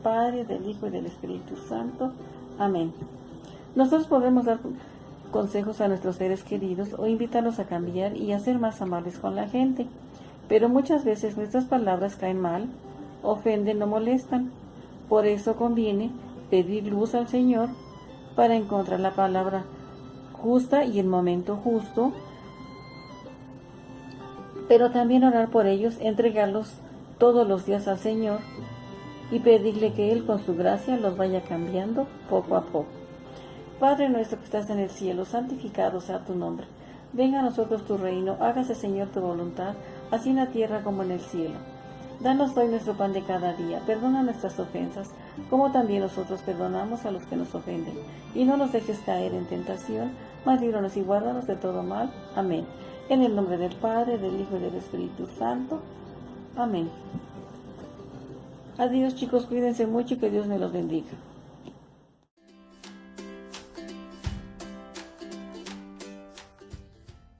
Padre, del Hijo y del Espíritu Santo. Amén. Nosotros podemos dar consejos a nuestros seres queridos o invitarlos a cambiar y a ser más amables con la gente, pero muchas veces nuestras palabras caen mal, ofenden o molestan. Por eso conviene pedir luz al Señor para encontrar la palabra justa y el momento justo, pero también orar por ellos, entregarlos todos los días al Señor y pedirle que Él con su gracia los vaya cambiando poco a poco. Padre nuestro que estás en el cielo, santificado sea tu nombre. Venga a nosotros tu reino, hágase Señor tu voluntad, así en la tierra como en el cielo. Danos hoy nuestro pan de cada día, perdona nuestras ofensas, como también nosotros perdonamos a los que nos ofenden. Y no nos dejes caer en tentación, mas líbranos y guárdanos de todo mal. Amén. En el nombre del Padre, del Hijo y del Espíritu Santo. Amén. Adiós chicos, cuídense mucho y que Dios me los bendiga.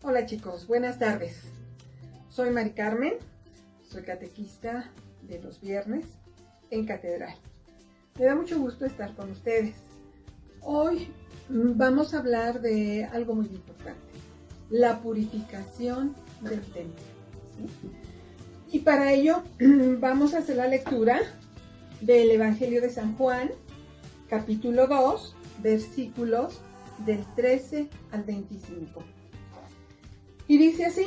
Hola chicos, buenas tardes. Soy Mari Carmen, soy catequista de los viernes en Catedral. Me da mucho gusto estar con ustedes. Hoy vamos a hablar de algo muy importante, la purificación del templo, ¿sí? Y para ello vamos a hacer la lectura del Evangelio de San Juan, capítulo 2, versículos del 13 al 25. Y dice así: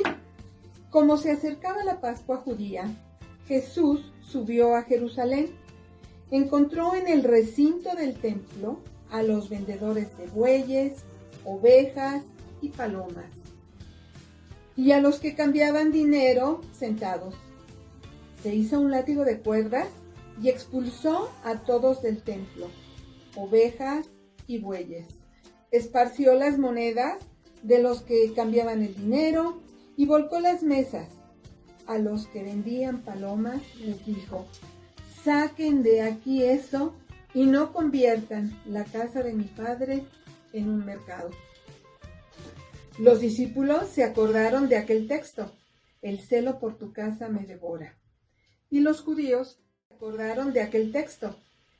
como se acercaba la Pascua judía, Jesús subió a Jerusalén. Encontró en el recinto del templo a los vendedores de bueyes, ovejas y palomas, y a los que cambiaban dinero sentados. Se hizo un látigo de cuerdas y expulsó a todos del templo, ovejas y bueyes. Esparció las monedas de los que cambiaban el dinero y volcó las mesas. A los que vendían palomas les dijo: saquen de aquí eso y no conviertan la casa de mi Padre en un mercado. Los discípulos se acordaron de aquel texto: el celo por tu casa me devora. Y los judíos se acordaron de aquel texto: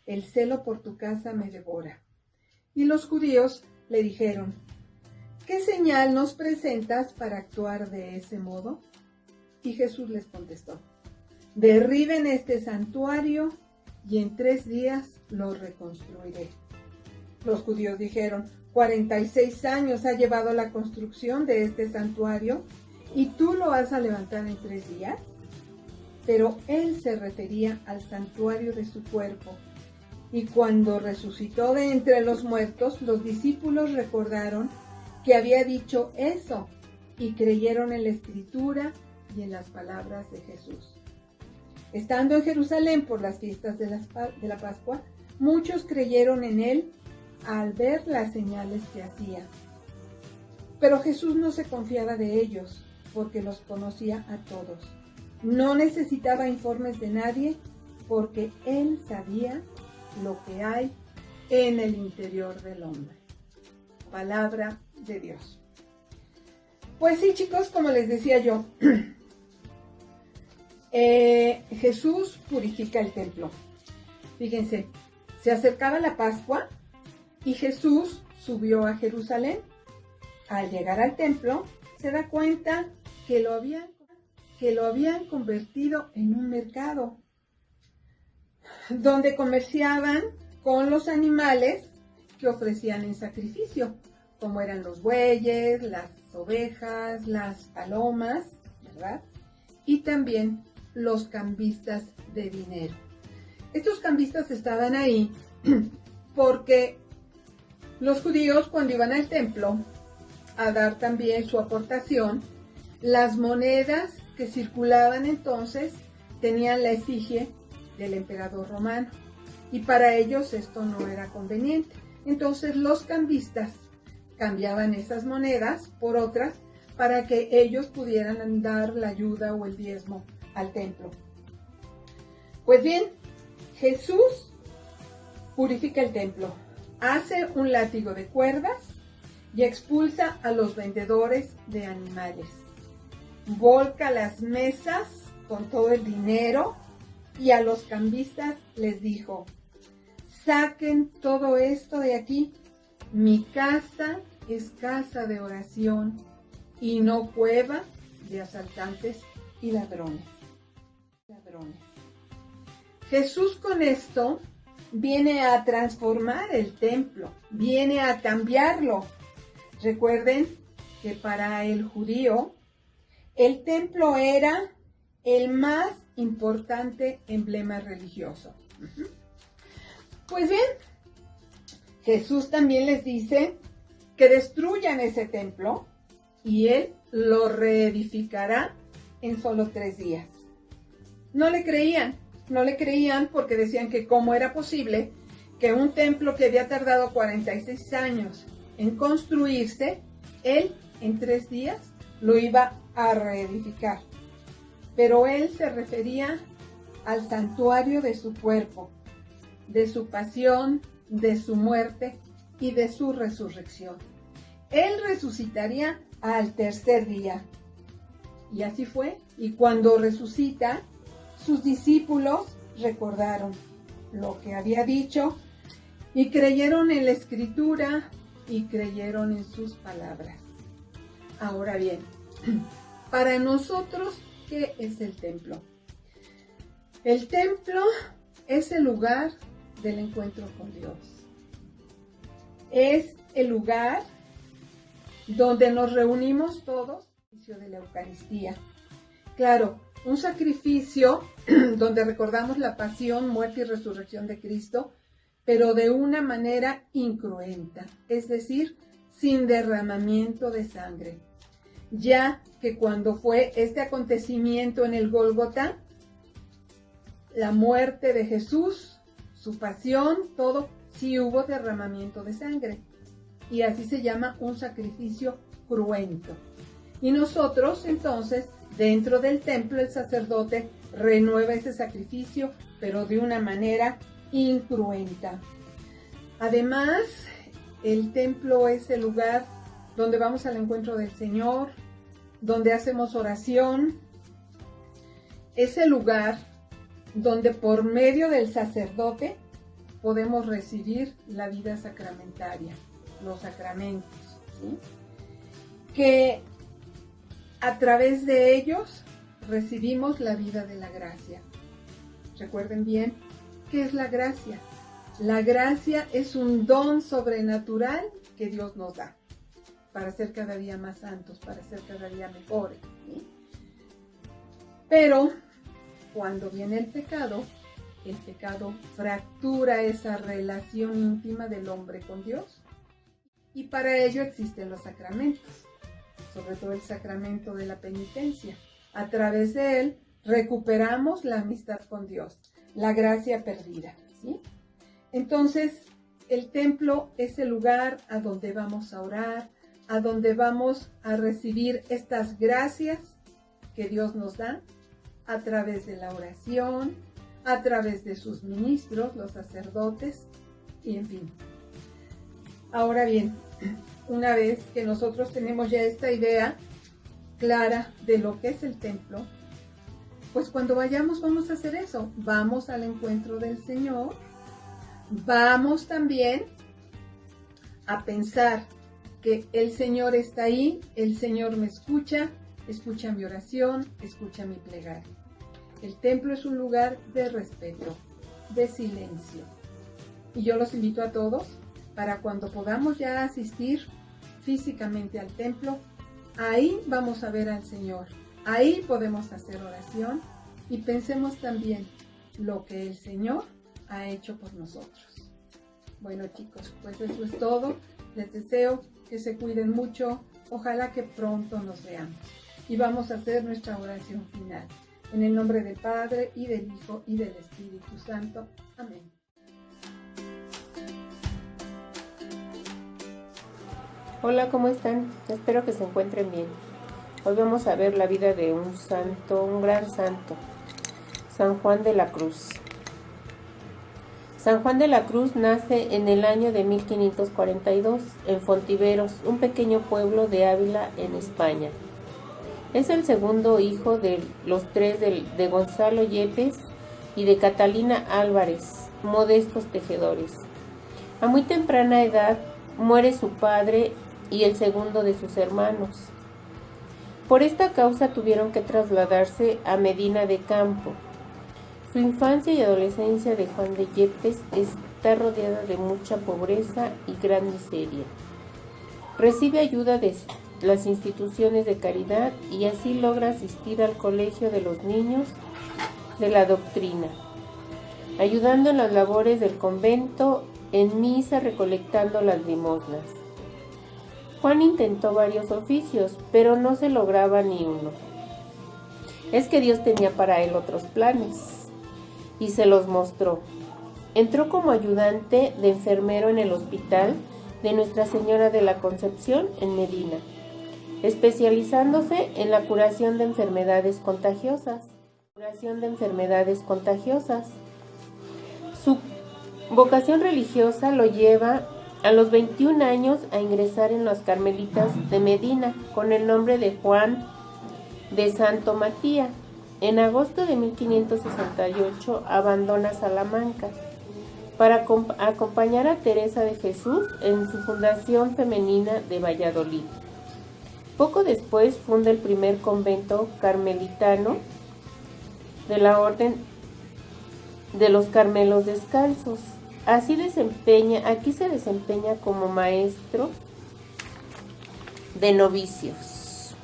el celo por tu casa me devora. Y los judíos le dijeron: ¿qué señal nos presentas para actuar de ese modo? Y Jesús les contestó: derriben este santuario y en 3 días lo reconstruiré. Los judíos dijeron: 46 años ha llevado la construcción de este santuario y tú lo vas a levantar en 3 días. Pero él se refería al santuario de su cuerpo. Y cuando resucitó de entre los muertos, los discípulos recordaron que había dicho eso y creyeron en la Escritura y en las palabras de Jesús. Estando en Jerusalén por las fiestas de la Pascua, muchos creyeron en él al ver las señales que hacía. Pero Jesús no se confiaba de ellos, porque los conocía a todos. No necesitaba informes de nadie, porque él sabía lo que hay en el interior del hombre. Palabra de Dios. Pues sí, chicos, como les decía yo, Jesús purifica el templo. Fíjense, se acercaba la Pascua y Jesús subió a Jerusalén. Al llegar al templo, se da cuenta que lo habían convertido en un mercado, donde comerciaban con los animales que ofrecían en sacrificio, como eran los bueyes, las ovejas, las palomas, ¿verdad? Y también los cambistas de dinero. Estos cambistas estaban ahí porque los judíos, cuando iban al templo a dar también su aportación, las monedas que circulaban entonces tenían la efigie del emperador romano, y para ellos esto no era conveniente. Entonces los cambistas cambiaban esas monedas por otras para que ellos pudieran dar la ayuda o el diezmo al templo. Pues bien, Jesús purifica el templo, hace un látigo de cuerdas y expulsa a los vendedores de animales. Volca las mesas con todo el dinero y a los cambistas les dijo: saquen todo esto de aquí. Mi casa es casa de oración y no cueva de asaltantes y ladrones. Jesús con esto viene a transformar el templo, viene a cambiarlo. Recuerden que para el judío el templo era el más importante emblema religioso. Pues bien, Jesús también les dice que destruyan ese templo y Él lo reedificará en solo 3 días. No le creían porque decían que cómo era posible que un templo que había tardado 46 años en construirse, Él en 3 días lo iba a reedificar. Pero Él se refería al santuario de su cuerpo, de su pasión, de su muerte y de su resurrección. Él resucitaría al 3er día. Y así fue. Y cuando resucita, sus discípulos recordaron lo que había dicho y creyeron en la Escritura y creyeron en sus palabras. Ahora bien, para nosotros, ¿qué es el templo? El templo es el lugar del encuentro con Dios. Es el lugar donde nos reunimos todos, de la Eucaristía. Claro, un sacrificio donde recordamos la pasión, muerte y resurrección de Cristo, pero de una manera incruenta, es decir, sin derramamiento de sangre. Ya que cuando fue este acontecimiento en el Gólgota, la muerte de Jesús, su pasión, todo, sí hubo derramamiento de sangre. Y así se llama un sacrificio cruento. Y nosotros, entonces, dentro del templo, el sacerdote renueva ese sacrificio, pero de una manera incruenta. Además, el templo es el lugar donde vamos al encuentro del Señor, donde hacemos oración. Es el lugar donde por medio del sacerdote podemos recibir la vida sacramentaria, los sacramentos, ¿sí? Que a través de ellos recibimos la vida de la gracia. Recuerden bien, ¿qué es la gracia? La gracia es un don sobrenatural que Dios nos da para ser cada día más santos, para ser cada día mejores, ¿sí? Pero cuando viene el pecado fractura esa relación íntima del hombre con Dios. Y para ello existen los sacramentos, sobre todo el sacramento de la penitencia. A través de él recuperamos la amistad con Dios, la gracia perdida, ¿sí? Entonces, el templo es el lugar a donde vamos a orar, a donde vamos a recibir estas gracias que Dios nos da a través de la oración, a través de sus ministros, los sacerdotes, y en fin. Ahora bien, una vez que nosotros tenemos ya esta idea clara de lo que es el templo, pues cuando vayamos vamos a hacer eso, vamos al encuentro del Señor, vamos también a pensar que el Señor está ahí, el Señor me escucha, escucha mi oración, escucha mi plegaria. El templo es un lugar de respeto, de silencio. Y yo los invito a todos para cuando podamos ya asistir físicamente al templo, ahí vamos a ver al Señor, ahí podemos hacer oración y pensemos también lo que el Señor ha hecho por nosotros. Bueno chicos, pues eso es todo. Les deseo que se cuiden mucho, ojalá que pronto nos veamos. Y vamos a hacer nuestra oración final. En el nombre del Padre, y del Hijo, y del Espíritu Santo. Amén. Hola, ¿cómo están? Espero que se encuentren bien. Hoy vamos a ver la vida de un santo, un gran santo, San Juan de la Cruz. San Juan de la Cruz nace en el año de 1542 en Fontiveros, un pequeño pueblo de Ávila, en España. Es el segundo hijo de los tres de Gonzalo Yepes y de Catalina Álvarez, modestos tejedores. A muy temprana edad muere su padre y el segundo de sus hermanos. Por esta causa tuvieron que trasladarse a Medina de Campo. Su infancia y adolescencia de Juan de Yepes está rodeada de mucha pobreza y gran miseria. Recibe ayuda de las instituciones de caridad y así logra asistir al colegio de los niños de la doctrina, ayudando en las labores del convento, en misa, recolectando las limosnas. Juan intentó varios oficios, pero no se lograba ni uno. Es que Dios tenía para él otros planes y se los mostró. Entró como ayudante de enfermero en el hospital de Nuestra Señora de la Concepción en Medina, especializándose en la curación de enfermedades contagiosas. Su vocación religiosa lo lleva a los 21 años a ingresar en los Carmelitas de Medina con el nombre de Juan de Santo Matías. En agosto de 1568 abandona Salamanca para acompañar a Teresa de Jesús en su fundación femenina de Valladolid. Poco después funda el primer convento carmelitano de la Orden de los Carmelos Descalzos. Aquí se desempeña como maestro de novicios.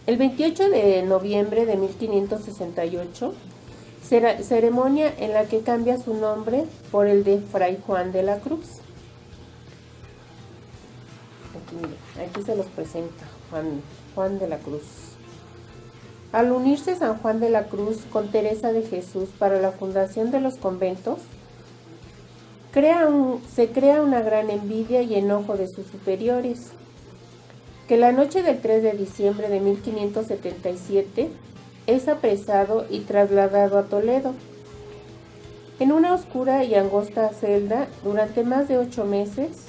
El 28 de noviembre de 1568, ceremonia en la que cambia su nombre por el de Fray Juan de la Cruz. Aquí se los presenta Juan de la Cruz. Al unirse San Juan de la Cruz con Teresa de Jesús para la fundación de los conventos, se crea una gran envidia y enojo de sus superiores, que la noche del 3 de diciembre de 1577 es apresado y trasladado a Toledo. En una oscura y angosta celda durante más de 8 meses,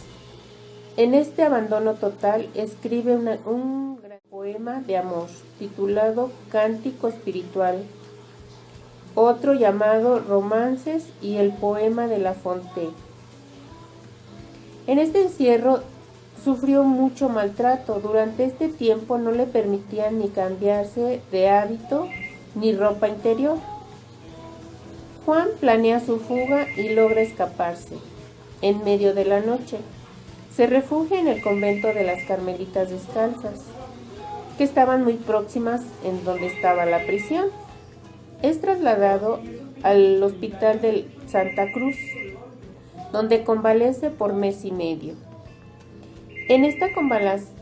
en este abandono total escribe un gran poema de amor titulado Cántico Espiritual, otro llamado Romances y el poema de La Fontaine. En este encierro sufrió mucho maltrato. Durante este tiempo no le permitían ni cambiarse de hábito ni ropa interior. Juan planea su fuga y logra escaparse. En medio de la noche, se refugia en el convento de las Carmelitas Descalzas, que estaban muy próximas en donde estaba la prisión. Es trasladado al hospital de Santa Cruz, donde convalece por mes y medio. En esta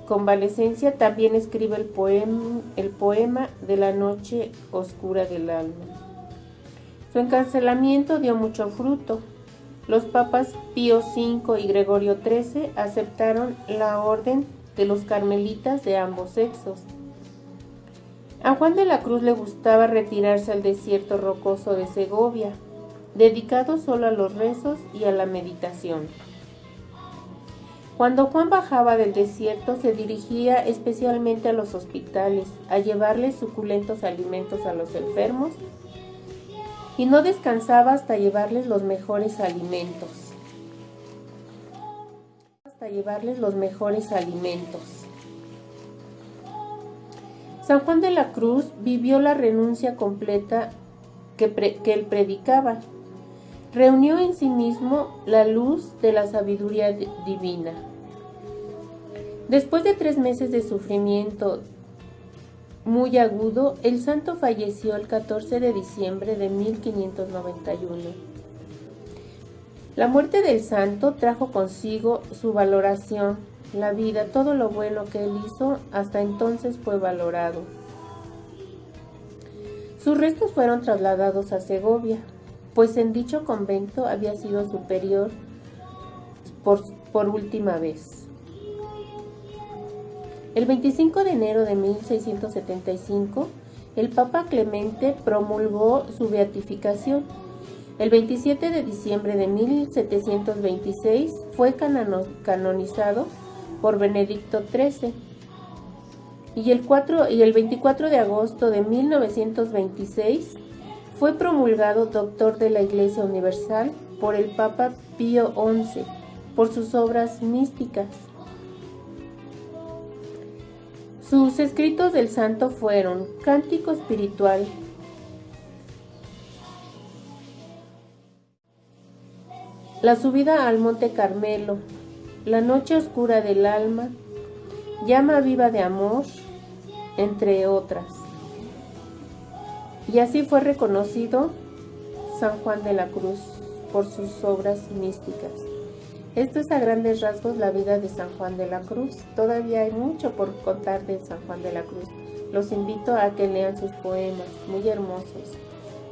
convalecencia también escribe el poema de la noche oscura del alma. Su encarcelamiento dio mucho fruto. Los papas Pío V y Gregorio XIII aceptaron la orden de los carmelitas de ambos sexos. A Juan de la Cruz le gustaba retirarse al desierto rocoso de Segovia, dedicado solo a los rezos y a la meditación. Cuando Juan bajaba del desierto, se dirigía especialmente a los hospitales, a llevarles suculentos alimentos a los enfermos, y no descansaba hasta llevarles los mejores alimentos. San Juan de la Cruz vivió la renuncia completa que él predicaba. Reunió en sí mismo la luz de la sabiduría divina. Después de 3 meses de sufrimiento muy agudo, el santo falleció el 14 de diciembre de 1591. La muerte del santo trajo consigo su valoración. La vida, todo lo bueno que él hizo hasta entonces fue valorado. Sus restos fueron trasladados a Segovia, pues en dicho convento había sido superior por última vez. El 25 de enero de 1675, el Papa Clemente promulgó su beatificación. El 27 de diciembre de 1726 fue canonizado por Benedicto XIII. Y el 24 de agosto de 1926 fue promulgado doctor de la Iglesia Universal por el Papa Pío XI por sus obras místicas. Sus escritos del santo fueron Cántico Espiritual, La subida al Monte Carmelo, La noche oscura del alma, Llama viva de amor, entre otras. Y así fue reconocido San Juan de la Cruz por sus obras místicas. Esto es a grandes rasgos la vida de San Juan de la Cruz. Todavía hay mucho por contar de San Juan de la Cruz. Los invito a que lean sus poemas, muy hermosos,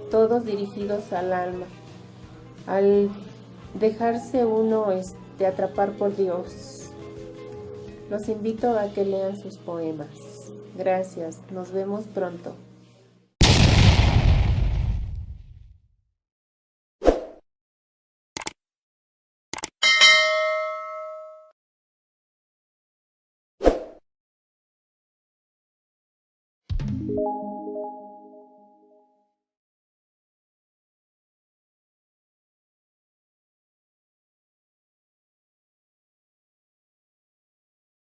todos dirigidos al alma, al dejarse uno atrapar por Dios. Los invito a que lean sus poemas. Gracias, nos vemos pronto.